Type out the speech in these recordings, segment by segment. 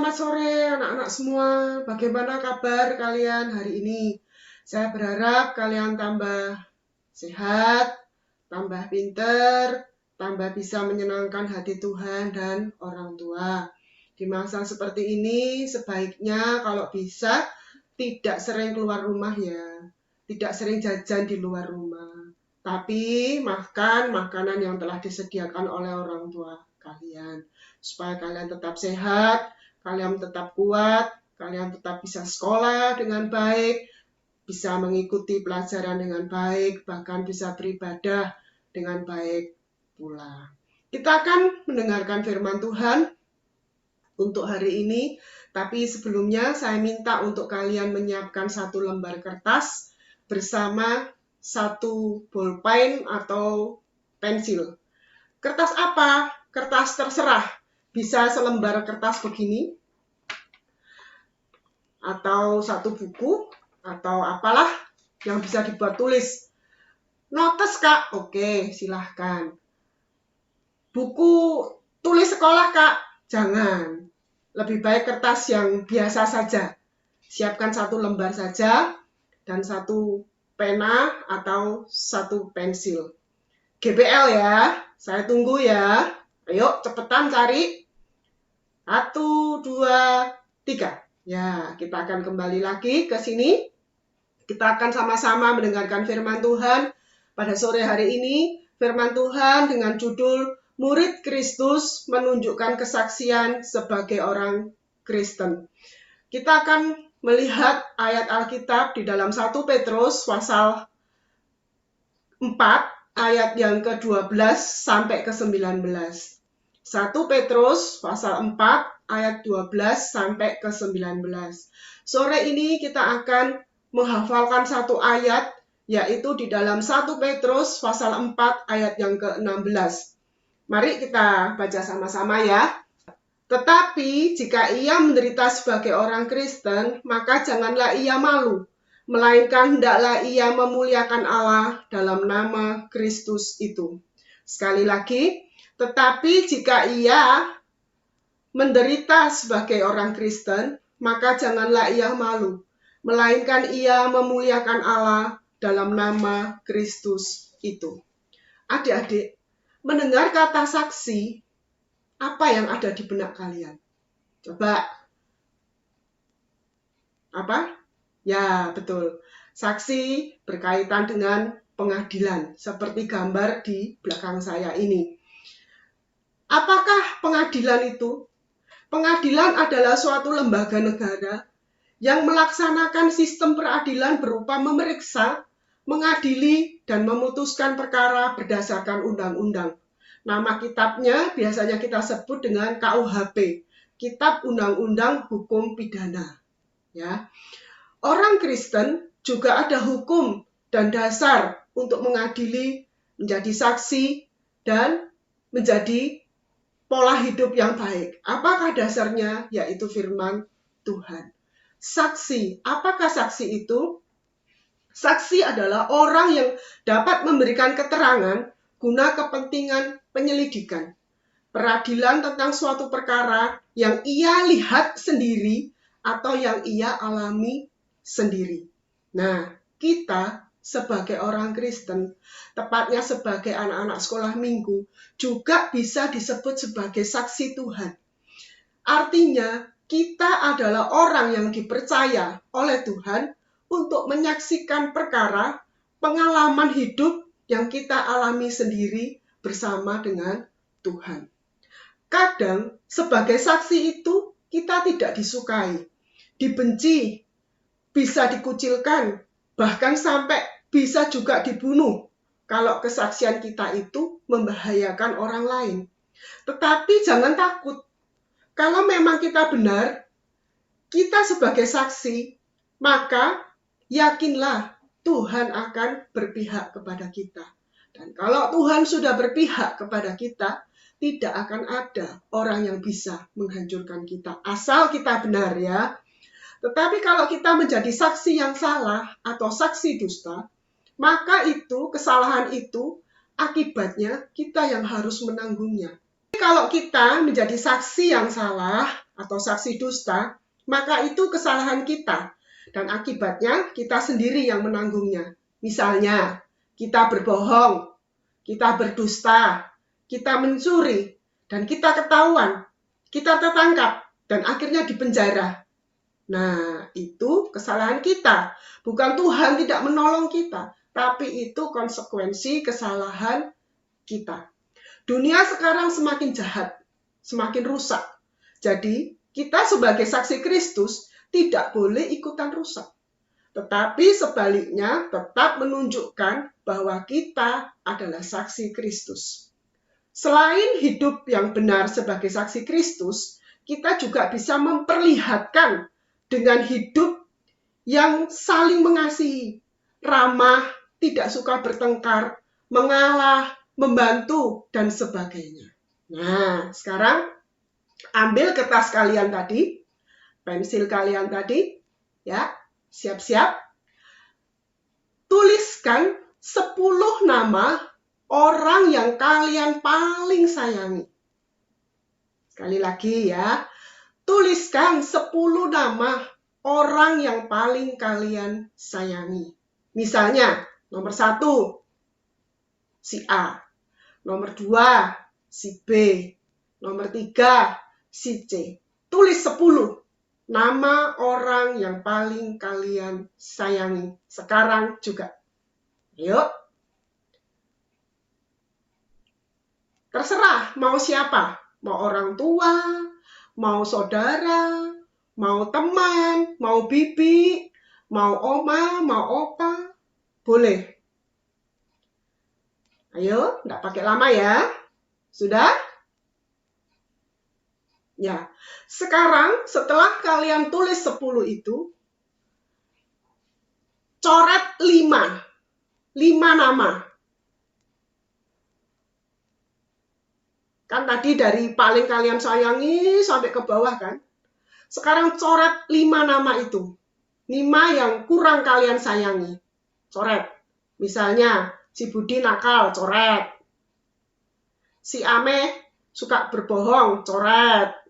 Selamat sore anak-anak semua. Bagaimana kabar kalian hari ini? Saya berharap kalian tambah sehat, tambah pinter, tambah bisa menyenangkan hati Tuhan dan orang tua. Di masa seperti ini, sebaiknya kalau bisa tidak sering keluar rumah ya. Tidak sering jajan di luar rumah. Tapi makan makanan yang telah disediakan oleh orang tua kalian. Supaya kalian tetap sehat, kalian tetap kuat, kalian tetap bisa sekolah dengan baik, bisa mengikuti pelajaran dengan baik, bahkan bisa beribadah dengan baik pula. Kita akan mendengarkan firman Tuhan untuk hari ini, tapi sebelumnya saya minta untuk kalian menyiapkan satu lembar kertas bersama satu bolpen atau pensil. Kertas apa? Kertas terserah. Bisa selembar kertas begini, atau satu buku, atau apalah yang bisa dibuat tulis. Notes, Kak? Oke, silahkan. Buku tulis sekolah, Kak? Jangan. Lebih baik kertas yang biasa saja. Siapkan satu lembar saja, dan satu pena atau satu pensil. GBL ya, saya tunggu ya. Ayo, cepetan cari. 1, 2, 3. Ya, kita akan kembali lagi ke sini. Kita akan sama-sama mendengarkan firman Tuhan pada sore hari ini. Firman Tuhan dengan judul Murid Kristus menunjukkan kesaksian sebagai orang Kristen. Kita akan melihat ayat Alkitab di dalam 1 Petrus pasal 4 ayat yang ke-12 sampai ke-19. 1 Petrus pasal 4 ayat 12 sampai ke-19. Sore ini kita akan menghafalkan satu ayat, yaitu di dalam 1 Petrus pasal 4 ayat yang ke-16. Mari kita baca sama-sama ya. Tetapi jika ia menderita sebagai orang Kristen, maka janganlah ia malu, melainkan hendaklah ia memuliakan Allah dalam nama Kristus itu. Sekali lagi, tetapi jika ia menderita sebagai orang Kristen, maka janganlah ia malu, melainkan ia memuliakan Allah dalam nama Kristus itu. Adik-adik, mendengar kata saksi, apa yang ada di benak kalian? Coba. Apa? Ya, betul. Saksi berkaitan dengan pengadilan, seperti gambar di belakang saya ini. Apakah pengadilan itu? Pengadilan adalah suatu lembaga negara yang melaksanakan sistem peradilan berupa memeriksa, mengadili, dan memutuskan perkara berdasarkan undang-undang. Nama kitabnya biasanya kita sebut dengan KUHP, Kitab Undang-Undang Hukum Pidana. Ya. Orang Kristen juga ada hukum dan dasar untuk mengadili, menjadi saksi, dan menjadi pola hidup yang baik. Apakah dasarnya? Yaitu firman Tuhan. Saksi. Apakah saksi itu? Saksi adalah orang yang dapat memberikan keterangan guna kepentingan penyelidikan, peradilan tentang suatu perkara yang ia lihat sendiri atau yang ia alami sendiri. Nah, kita sebagai orang Kristen, tepatnya sebagai anak-anak sekolah minggu, juga bisa disebut sebagai saksi Tuhan. Artinya, kita adalah orang yang dipercaya oleh Tuhan untuk menyaksikan perkara pengalaman hidup yang kita alami sendiri bersama dengan Tuhan. Kadang, sebagai saksi itu, kita tidak disukai, dibenci, bisa dikucilkan, bahkan sampai bisa juga dibunuh kalau kesaksian kita itu membahayakan orang lain. Tetapi jangan takut. Kalau memang kita benar, kita sebagai saksi, maka yakinlah Tuhan akan berpihak kepada kita. Dan kalau Tuhan sudah berpihak kepada kita, tidak akan ada orang yang bisa menghancurkan kita. Asal kita benar ya. Tetapi kalau kita menjadi saksi yang salah atau saksi dusta, maka itu, kesalahan itu, akibatnya kita yang harus menanggungnya. Kalau kita menjadi saksi yang salah, atau saksi dusta, maka itu kesalahan kita. Dan akibatnya kita sendiri yang menanggungnya. Misalnya, kita berbohong, kita berdusta, kita mencuri, dan kita ketahuan, kita tertangkap, dan akhirnya dipenjara. Nah, itu kesalahan kita. Bukan Tuhan tidak menolong kita, tapi itu konsekuensi kesalahan kita. Dunia sekarang semakin jahat, semakin rusak. Jadi, kita sebagai saksi Kristus tidak boleh ikutan rusak. Tetapi sebaliknya tetap menunjukkan bahwa kita adalah saksi Kristus. Selain hidup yang benar sebagai saksi Kristus, kita juga bisa memperlihatkan dengan hidup yang saling mengasihi, ramah, tidak suka bertengkar, mengalah, membantu, dan sebagainya. Nah, sekarang ambil kertas kalian tadi, pensil kalian tadi, ya, siap-siap. Tuliskan 10 nama orang yang kalian paling sayangi. Sekali lagi ya, tuliskan 10 nama orang yang paling kalian sayangi. Misalnya, nomor 1, si A. Nomor 2, si B. Nomor 3, si C. Tulis 10 nama orang yang paling kalian sayangi. Sekarang juga. Yuk. Terserah mau siapa. Mau orang tua, mau saudara, mau teman, mau bibi, mau oma, mau opa. Boleh. Ayo, nggak pakai lama ya. Sudah? Ya. Sekarang setelah kalian tulis 10 itu, coret 5 nama. Kan tadi dari paling kalian sayangi sampai ke bawah kan. Sekarang coret 5 nama itu. 5 yang kurang kalian sayangi. Coret. Misalnya, si Budi nakal, coret. Si Ame suka berbohong, coret.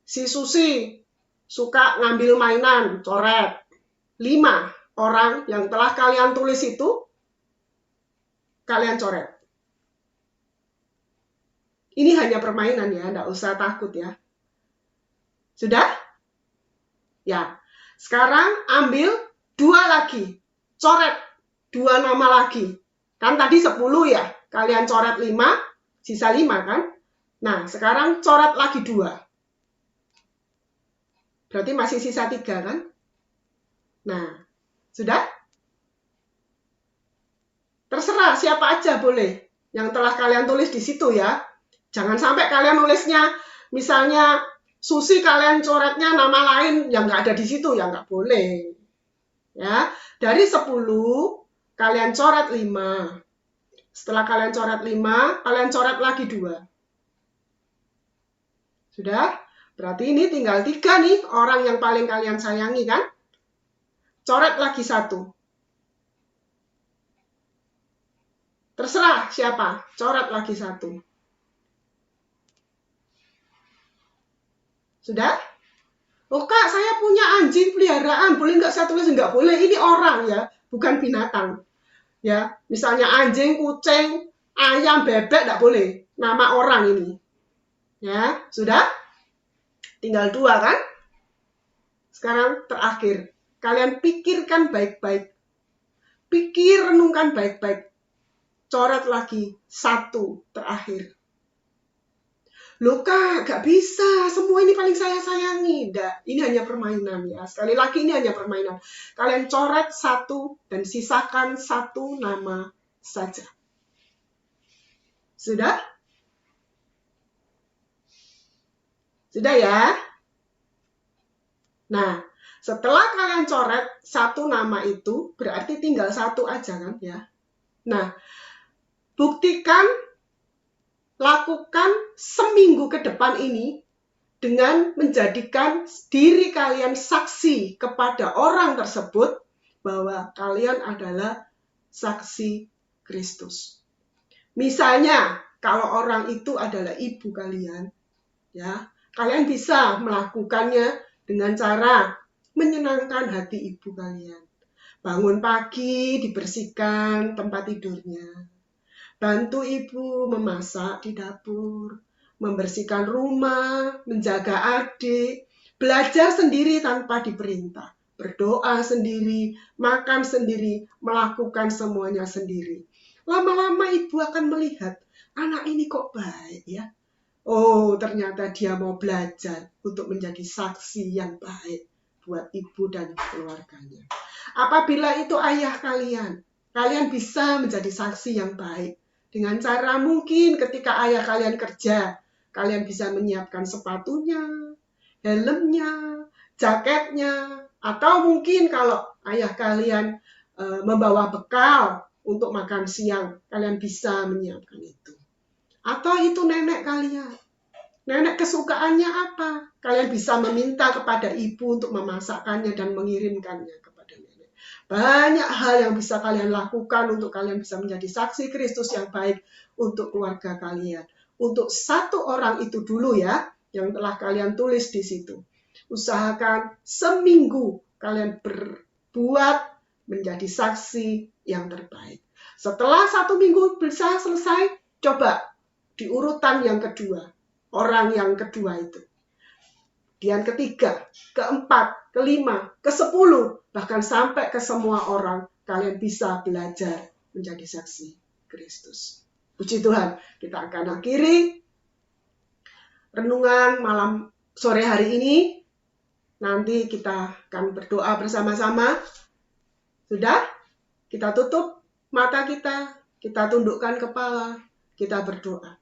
Si Susi suka ngambil mainan, coret. 5 orang yang telah kalian tulis itu, kalian coret. Ini hanya permainan ya, enggak usah takut ya. Sudah? Ya. Sekarang ambil 2 lagi. Coret 2 nama lagi. Kan tadi 10 ya. Kalian coret 5, sisa 5 kan? Nah, sekarang coret lagi 2. Berarti masih sisa 3 kan? Nah, sudah? Terserah siapa aja boleh. Yang telah kalian tulis di situ ya. Jangan sampai kalian nulisnya, misalnya Susi kalian coretnya nama lain yang nggak ada di situ, ya nggak boleh. Ya, dari 10, kalian coret 5. Setelah kalian coret 5, kalian coret lagi 2. Sudah? Berarti ini tinggal 3 nih, orang yang paling kalian sayangi kan? Coret lagi 1. Terserah siapa, coret lagi 1. Sudah? Oh kak, saya punya anjing peliharaan, boleh nggak saya tulis? Nggak boleh, ini orang ya, bukan binatang. Ya, misalnya anjing, kucing, ayam, bebek, nggak boleh. Nama orang ini. Ya, sudah? Tinggal 2 kan? Sekarang terakhir, kalian pikirkan baik-baik. Pikir, renungkan baik-baik. Coret lagi 1 terakhir. Loh kak, gak bisa, semua ini paling saya sayangi. Nggak, ini hanya permainan ya. Sekali lagi ini hanya permainan. Kalian coret 1 dan sisakan 1 nama saja. Sudah? Sudah ya? Nah, setelah kalian coret 1 nama itu, berarti tinggal 1 aja kan ya. Nah, buktikan, lakukan seminggu ke depan ini dengan menjadikan diri kalian saksi kepada orang tersebut bahwa kalian adalah saksi Kristus. Misalnya, kalau orang itu adalah ibu kalian, ya, Kalian bisa melakukannya dengan cara menyenangkan hati ibu kalian. Bangun pagi, dibersihkan tempat tidurnya. Bantu ibu memasak di dapur, membersihkan rumah, menjaga adik, belajar sendiri tanpa diperintah, berdoa sendiri, makan sendiri, melakukan semuanya sendiri. Lama-lama ibu akan melihat, anak ini kok baik ya. Oh, ternyata dia mau belajar untuk menjadi saksi yang baik buat ibu dan keluarganya. Apabila itu ayah kalian, kalian bisa menjadi saksi yang baik. Dengan cara mungkin ketika ayah kalian kerja, kalian bisa menyiapkan sepatunya, helmnya, jaketnya, atau mungkin kalau ayah kalian membawa bekal untuk makan siang, kalian bisa menyiapkan itu. Atau itu nenek kalian. Nenek kesukaannya apa? Kalian bisa meminta kepada ibu untuk memasakkannya dan mengirimkannya kepada nenek. Banyak hal yang bisa kalian lakukan untuk kalian bisa menjadi saksi Kristus yang baik untuk keluarga kalian. Untuk satu orang itu dulu ya, yang telah kalian tulis di situ. Usahakan seminggu kalian berbuat menjadi saksi yang terbaik. Setelah 1 minggu bisa selesai, coba di urutan yang kedua. Orang yang kedua itu. Yang ketiga, keempat, kelima, ke-10, bahkan sampai ke semua orang, kalian bisa belajar menjadi saksi Kristus. Puji Tuhan, kita akan akhiri renungan malam sore hari ini. Nanti kita akan berdoa bersama-sama. Sudah? Kita tutup mata kita tundukkan kepala, kita berdoa.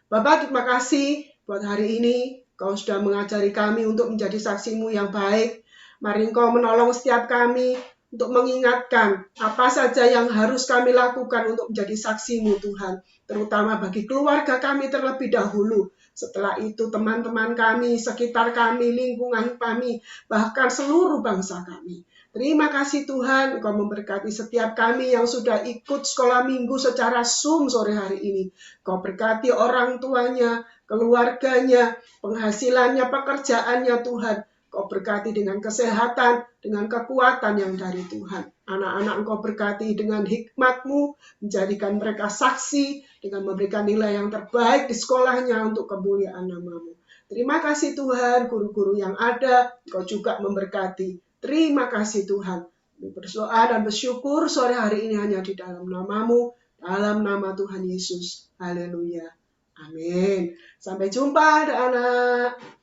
Bapak, terima kasih buat hari ini. Kau sudah mengajari kami untuk menjadi saksi-Mu yang baik. Mari Engkau menolong setiap kami untuk mengingatkan apa saja yang harus kami lakukan untuk menjadi saksi-Mu, Tuhan. Terutama bagi keluarga kami terlebih dahulu. Setelah itu teman-teman kami, sekitar kami, lingkungan kami, bahkan seluruh bangsa kami. Terima kasih Tuhan, Engkau memberkati setiap kami yang sudah ikut sekolah minggu secara Zoom sore hari ini. Engkau berkati orang tuanya, keluarganya, penghasilannya, pekerjaannya Tuhan. Engkau berkati dengan kesehatan, dengan kekuatan yang dari Tuhan. Anak-anak Engkau berkati dengan hikmat-Mu, menjadikan mereka saksi, dengan memberikan nilai yang terbaik di sekolahnya untuk kemuliaan nama-Mu. Terima kasih Tuhan, guru-guru yang ada, Engkau juga memberkati. Terima kasih Tuhan. Berdoa dan bersyukur sore hari ini hanya di dalam nama-Mu, dalam nama Tuhan Yesus. Haleluya. Amin. Sampai jumpa anak-anak.